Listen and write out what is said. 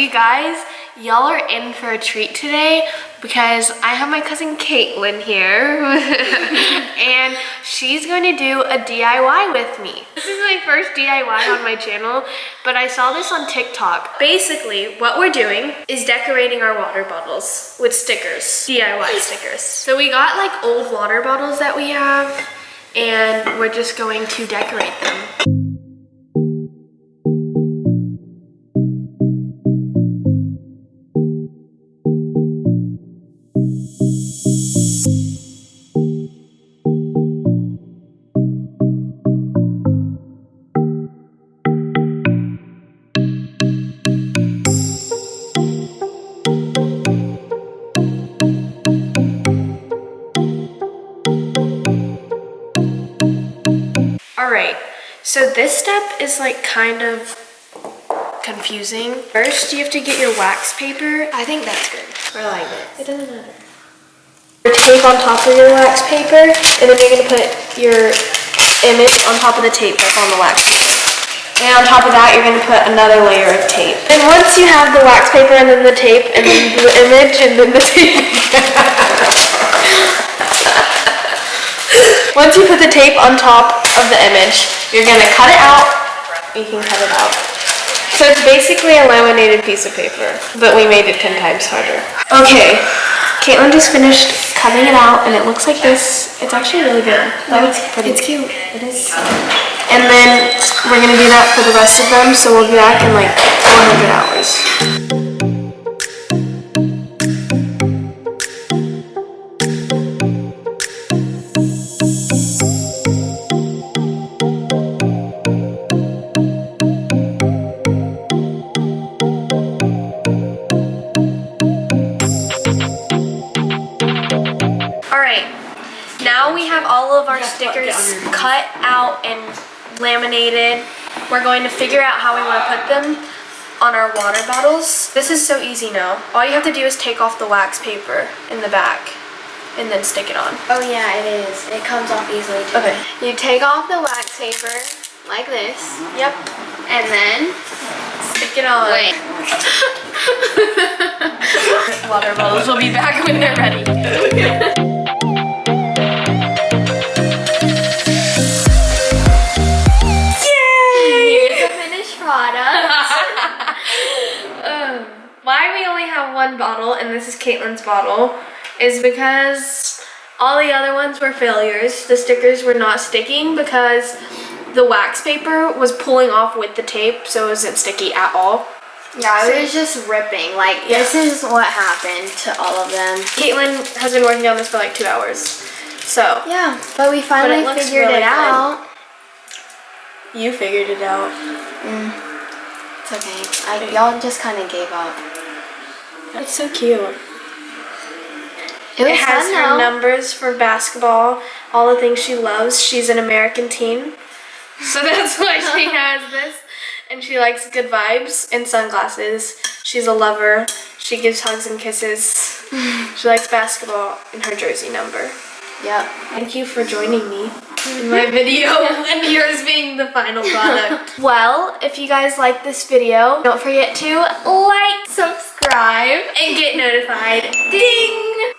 you guys, y'all are in for a treat today because I have my cousin Caitlin here and she's going to do a DIY with me. This is my first DIY on my channel, but I saw this on TikTok. Basically, what we're doing is decorating our water bottles with stickers, DIY stickers. So we got like old water bottles that we have and we're just going to decorate them. Alright, so this step is like kind of confusing. First, you have to get your wax paper. I think that's good. Or like this. It doesn't matter. Your tape on top of your wax paper, and then you're gonna put your image on top of the tape that's on the wax paper. And on top of that, you're gonna put another layer of tape. And once you have the wax paper and then the tape and then the image and then the tape. Once you put the tape on top of the image, you're gonna cut it out. You can cut it out. So it's basically a laminated piece of paper, but we made it 10 times harder. Okay, Caitlin just finished cutting it out and it looks like this. It's actually really good. It's pretty. It's cute. It is. And then we're gonna do that for the rest of them, so we'll be back in like 400 hours. Now we have all of our stickers cut out and laminated. We're going to figure out how we want to put them on our water bottles. This is so easy now. All you have to do is take off the wax paper in the back and then stick it on. Oh yeah, it is. It comes off easily too. Okay. You take off the wax paper like this. Yep. And then stick it on. Wait. Water bottles will be back when they're ready. Why we only have one bottle, and this is Caitlin's bottle, is because all the other ones were failures. The stickers were not sticking because the wax paper was pulling off with the tape, so it wasn't sticky at all. Yeah, it was just ripping. Like, this is what happened to all of them. Caitlin has been working on this for like 2 hours. So. Yeah, but we finally figured it out. You figured it out. It's okay. Y'all just kind of gave up. That's so cute. It has her numbers for basketball, all the things she loves. She's an American teen. So that's why she has this. And she likes good vibes and sunglasses. She's a lover. She gives hugs and kisses. She likes basketball and her jersey number. Yep. Thank you for joining me in my video and yours being the final product. Well, if you guys like this video, don't forget to like, subscribe, and get notified. Ding!